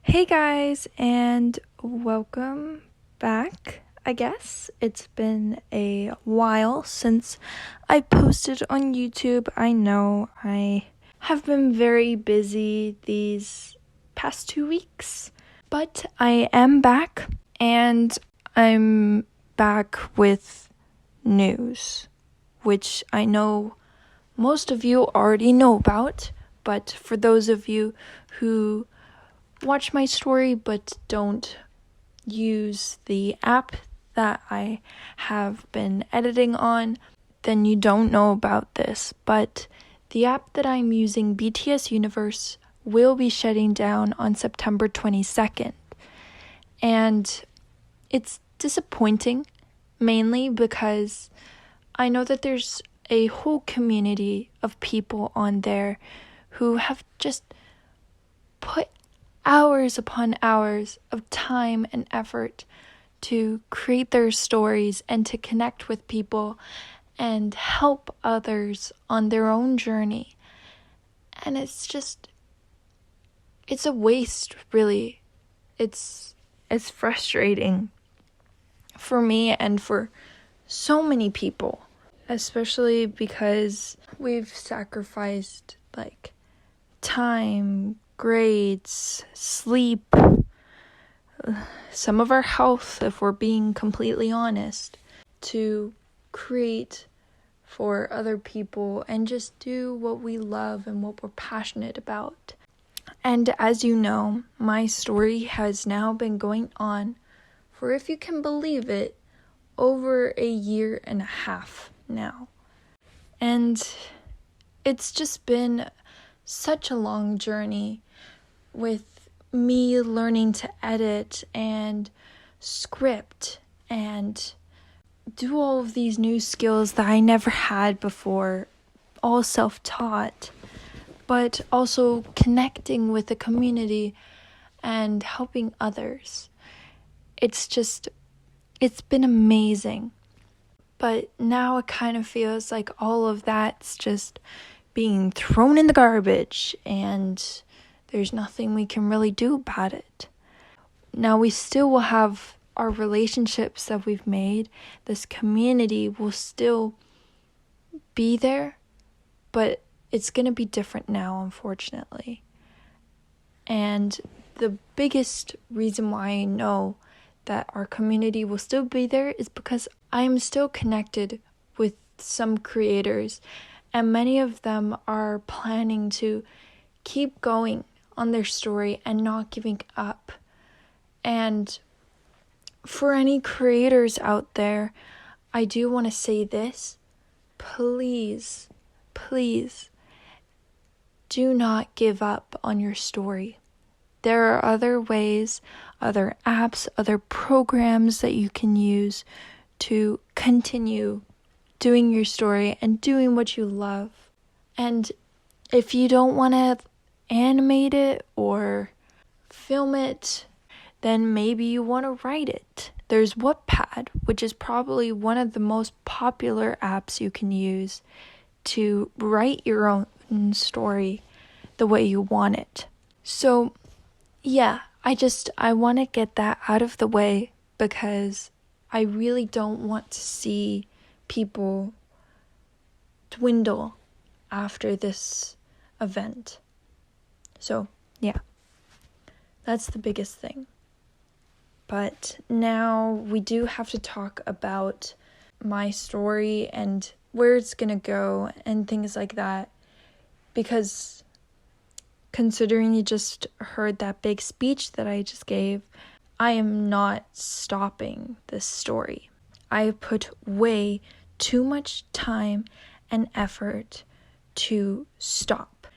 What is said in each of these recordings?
Hey guys, and welcome back, I guess. It's been a while since I posted on YouTube. I know I have been very busy these past 2 weeks, but I am back, and I'm back with news, which I know most of you already know about, but for those of you who watch my story but don't use the app that I have been editing on, then you don't know about this. But the app that I'm using, BTS Universe, will be shutting down on September 22nd. And it's disappointing, mainly because I know that there's a whole community of people on there who have just put hours upon hours of time and effort to create their stories and to connect with people and help others on their own journey. And it's a waste, really. It's frustrating for me and for so many people, especially because we've sacrificed time, grades, sleep, some of our health, if we're being completely honest, to create for other people and just do what we love and what we're passionate about. And as you know, my story has now been going on for, if you can believe it, over a year and a half now. And it's just been such a long journey with me learning to edit and script and do all of these new skills that I never had before, all self-taught, but also connecting with the community and helping others. It's been amazing. But now it kind of feels like all of that's just being thrown in the garbage and there's nothing we can really do about it. Now we still will have our relationships that we've made. This community will still be there, but it's going to be different now, unfortunately. And the biggest reason why I know that our community will still be there is because I am still connected with some creators, and many of them are planning to keep going on their story and not giving up. And for any creators out there, I do want to say this: please do not give up on your story. There are other ways, other apps, other programs that you can use to continue doing your story and doing what you love. And if you don't want to animate it or film it, then maybe you want to write it. There's Wattpad, which is probably one of the most popular apps you can use to write your own story the way you want it. So yeah, I want to get that out of the way because I really don't want to see people dwindle after this event. So yeah, that's the biggest thing. But now we do have to talk about my story and where it's gonna go and things like that, because considering you just heard that big speech that I just gave, I am not stopping this story. I put way too much time and effort to stop.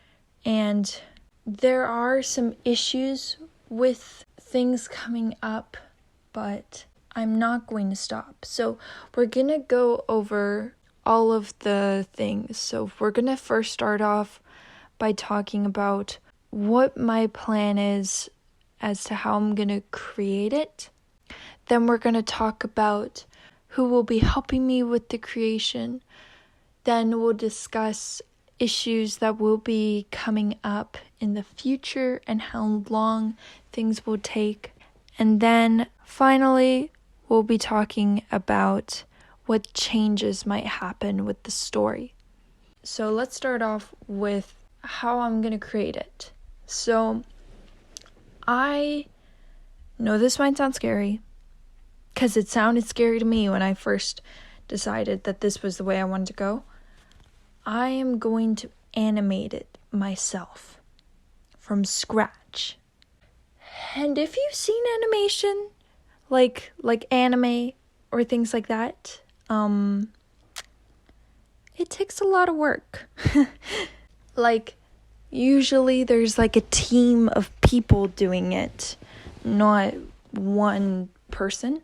And there are some issues with things coming up, but I'm not going to stop. So we're going to go over all of the things. So we're going to first start off by talking about what my plan is as to how I'm going to create it. Then we're going to talk about who will be helping me with the creation. Then we'll discuss issues that will be coming up in the future and how long things will take. And then finally, we'll be talking about what changes might happen with the story. So let's start off with how I'm going to create it. So I know this might sound scary, because it sounded scary to me when I first decided that this was the way I wanted to go. I am going to animate it myself from scratch. And if you've seen animation, like anime or things like that, it takes a lot of work. Like, usually there's like a team of people doing it, not one person.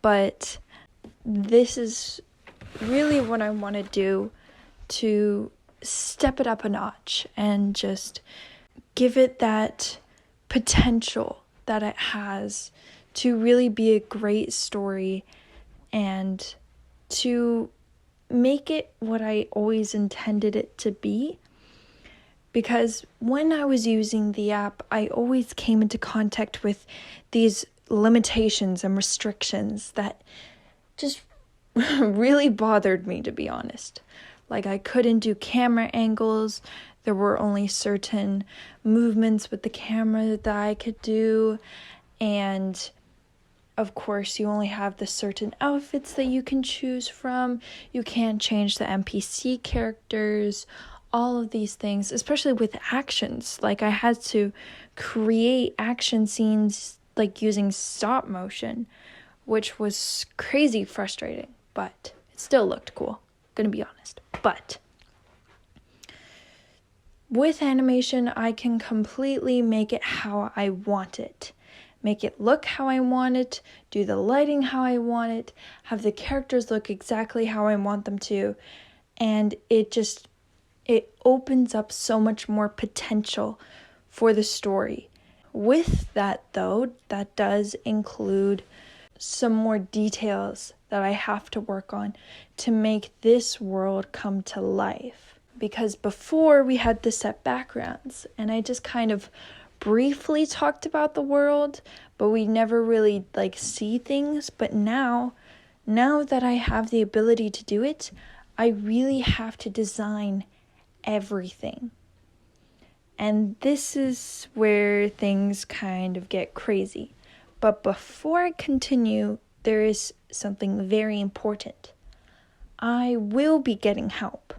But this is really what I want to do to step it up a notch and just give it that potential that it has to really be a great story and to make it what I always intended it to be. Because when I was using the app, I always came into contact with these limitations and restrictions that just really bothered me, to be honest. Like, I couldn't do camera angles. There were only certain movements with the camera that I could do. And of course, you only have the certain outfits that you can choose from. You can't change the NPC characters, all of these things, especially with actions. Like, I had to create action scenes like using stop motion, which was crazy frustrating, but it still looked cool, gonna be honest. But with animation, I can completely make it how I want it. Make it look how I want it, do the lighting how I want it, have the characters look exactly how I want them to, and it opens up so much more potential for the story. With that, though, that does include some more details that I have to work on to make this world come to life. Because before, we had the set backgrounds, and I just kind of briefly talked about the world, but we never really see things. But now that I have the ability to do it, I really have to design everything. And this is where things kind of get crazy. But before I continue, there is something very important. I will be getting help.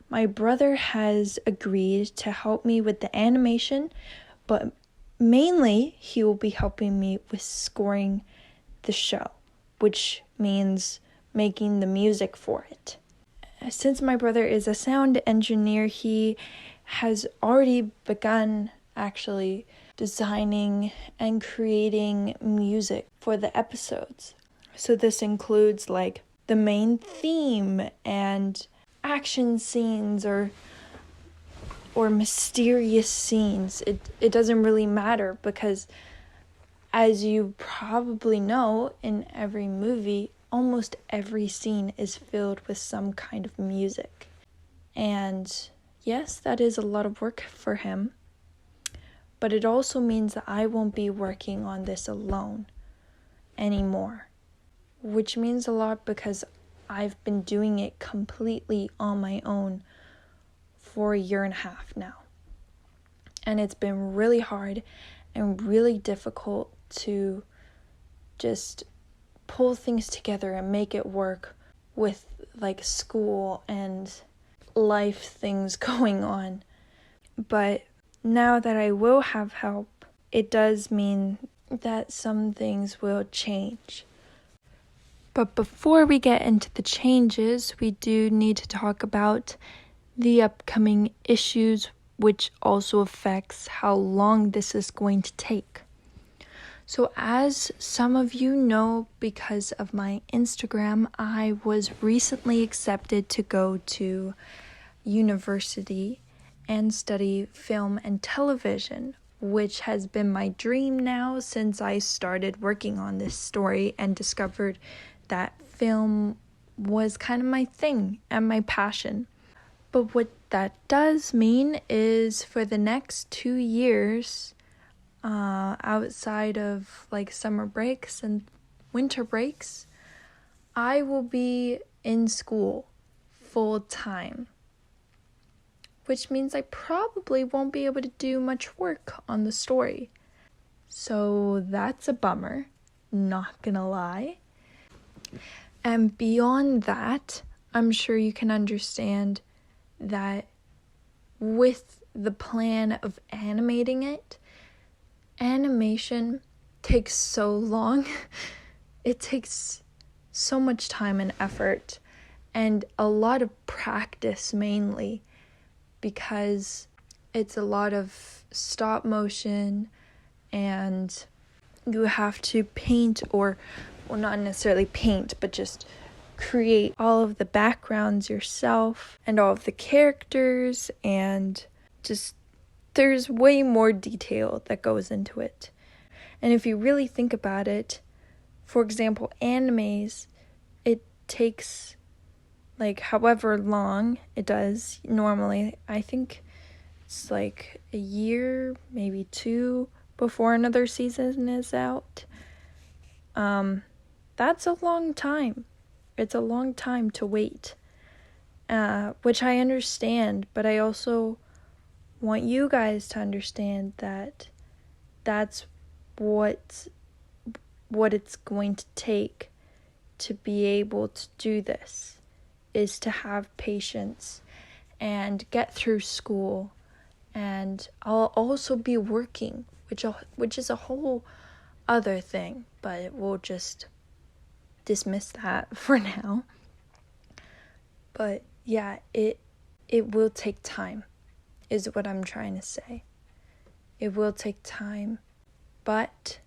My brother has agreed to help me with the animation, but mainly he will be helping me with scoring the show, which means making the music for it. Since my brother is a sound engineer, he has already begun actually designing and creating music for the episodes. So this includes the main theme and action scenes or mysterious scenes. It doesn't really matter, because as you probably know, in every movie, almost every scene is filled with some kind of music. And yes, that is a lot of work for him, but it also means that I won't be working on this alone anymore, which means a lot because I've been doing it completely on my own for 1.5 years now. And it's been really hard and really difficult to just pull things together and make it work with school and life things going on. But now that I will have help, it does mean that some things will change. But before we get into the changes, we do need to talk about the upcoming issues, which also affects how long this is going to take. So as some of you know, because of my Instagram, I was recently accepted to go to university and study film and television, which has been my dream now since I started working on this story and discovered that film was kind of my thing and my passion. But what that does mean is for the next 2 years, outside of like summer breaks and winter breaks, I will be in school full time, which means I probably won't be able to do much work on the story. So that's a bummer, not gonna lie. And beyond that, I'm sure you can understand that with the plan of animating it, animation takes so long. It takes so much time and effort and a lot of practice mainly, because it's a lot of stop motion and you have to paint well, not necessarily paint, but just create all of the backgrounds yourself and all of the characters, and just there's way more detail that goes into it. And if you really think about it, for example, animes, it takes like however long it does normally. I think it's like a year, maybe 2 before another season is out. That's a long time. It's a long time to wait, which I understand, but I also want you guys to understand that that's what it's going to take to be able to do this, is to have patience and get through school. And I'll also be working, which is a whole other thing, but we'll just dismiss that for now. But yeah, it will take time, is what I'm trying to say. It will take time. But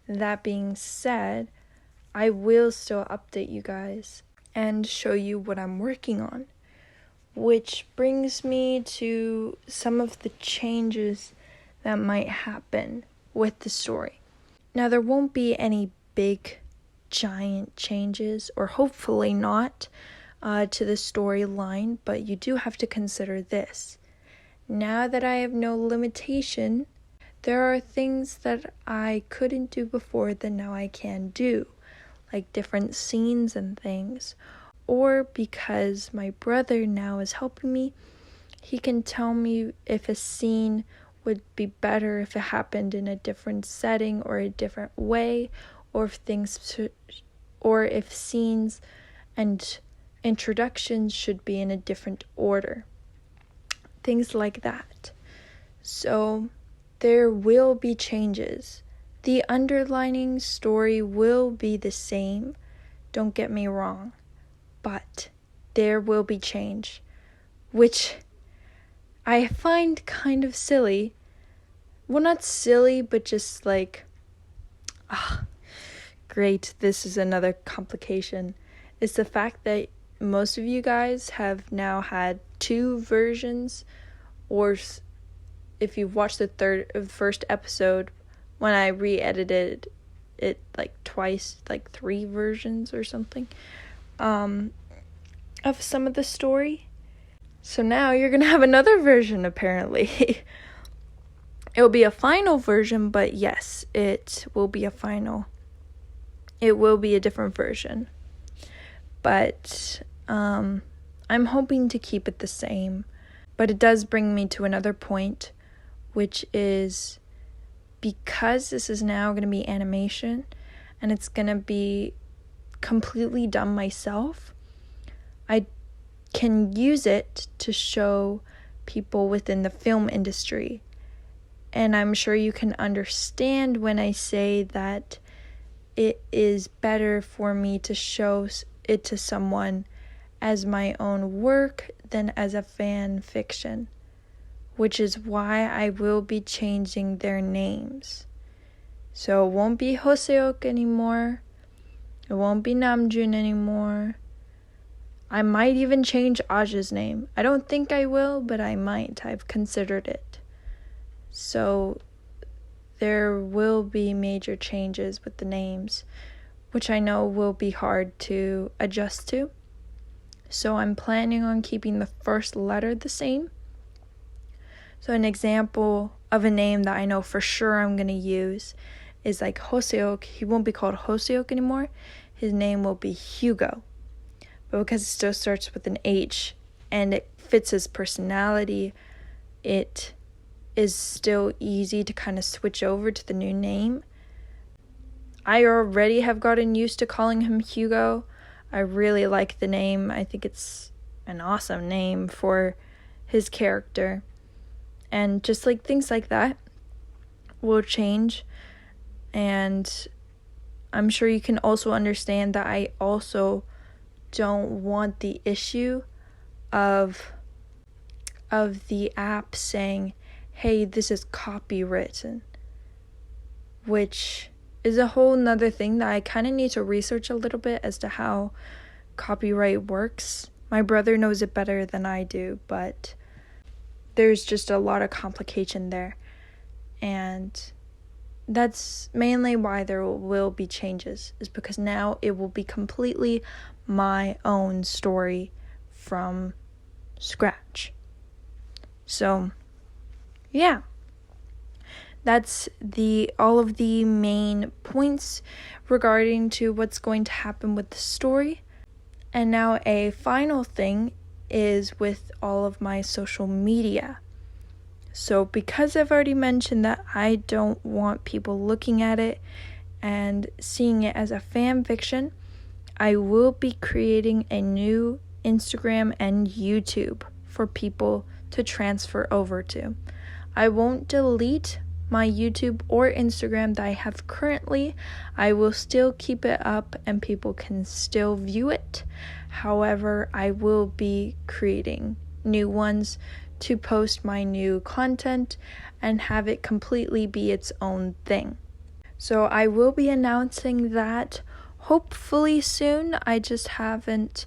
that being said, I will still update you guys and show you what I'm working on. Which brings me to some of the changes that might happen with the story. Now, there won't be any big, giant changes, or hopefully not, to the storyline, but you do have to consider this. Now that I have no limitation, there are things that I couldn't do before that now I can do, like different scenes and things. Or because my brother now is helping me, he can tell me if a scene would be better if it happened in a different setting or a different way, or if scenes and introductions should be in a different order. Things like that. So there will be changes. The underlining story will be the same, don't get me wrong, but there will be change, which I find kind of silly. Well, not silly, but just like, great, this is another complication. It's the fact that most of you guys have now had 2 versions, or if you've watched the first episode, when I re-edited it like twice, like 3 versions or something, of some of the story. So now you're gonna have another version, apparently. It'll be a final version, but yes, it will be a final. It will be a different version. But I'm hoping to keep it the same. But it does bring me to another point, which is, because this is now going to be animation and it's going to be completely done myself, I can use it to show people within the film industry. And I'm sure you can understand when I say that it is better for me to show it to someone as my own work than as a fan fiction, which is why I will be changing their names. So it won't be Hoseok anymore. It won't be Namjoon anymore. I might even change Aja's name. I don't think I will, but I might. I've considered it. So there will be major changes with the names, which I know will be hard to adjust to. So I'm planning on keeping the first letter the same. So an example of a name that I know for sure I'm going to use is like Hoseok. He won't be called Hoseok anymore. His name will be Hugo. But because it still starts with an H and it fits his personality, it is still easy to kind of switch over to the new name. I already have gotten used to calling him Hugo. I really like the name. I think it's an awesome name for his character. And just like things like that will change. And I'm sure you can also understand that I also don't want the issue of the app saying, hey, this is copywritten, which is a whole nother thing that I kind of need to research a little bit as to how copyright works. My brother knows it better than I do, but there's just a lot of complication there. And that's mainly why there will be changes, is because now it will be completely my own story from scratch. So, yeah. That's all of the main points regarding to what's going to happen with the story. And now a final thing is with all of my social media. So because I've already mentioned that I don't want people looking at it and seeing it as a fan fiction, I will be creating a new Instagram and YouTube for people to transfer over to. I won't delete my YouTube or Instagram that I have currently. I will still keep it up and people can still view it. However, I will be creating new ones to post my new content and have it completely be its own thing. So I will be announcing that hopefully soon. I just haven't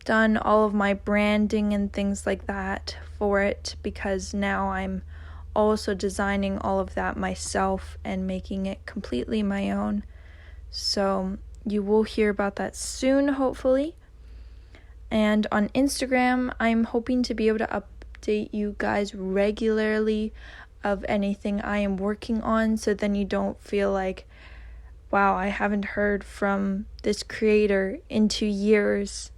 done all of my branding and things like that for it because now I'm also designing all of that myself and making it completely my own. So you will hear about that soon, hopefully. And on Instagram, I'm hoping to be able to update you guys regularly of anything I am working on, so then you don't feel like, wow, I haven't heard from this creator in 2 years.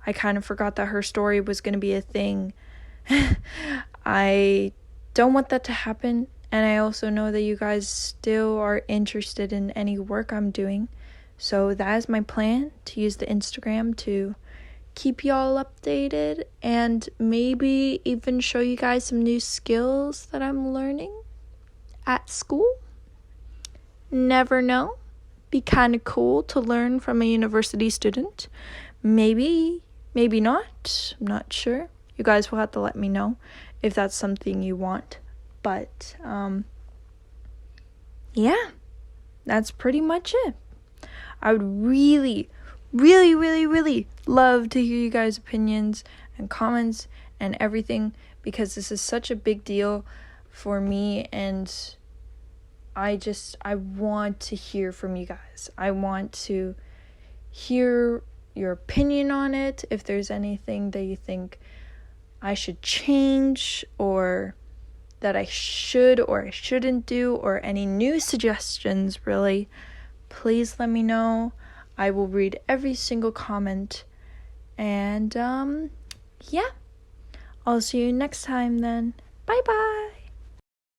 I kind of forgot that her story was going to be a thing. I don't want that to happen, and I also know that you guys still are interested in any work I'm doing. So that is my plan, to use the Instagram to keep y'all updated and maybe even show you guys some new skills that I'm learning at school. Never know. Be kind of cool to learn from a university student. Maybe not. I'm not sure. You guys will have to let me know if that's something you want. But, yeah, that's pretty much it. I would really love to hear you guys' opinions and comments and everything, because this is such a big deal for me, and I want to hear from you guys. I want to hear your opinion on it, if there's anything that you think I should change, or that I should or I shouldn't do, or any new suggestions, really. Please let me know. I will read every single comment. And, yeah. I'll see you next time then. Bye-bye.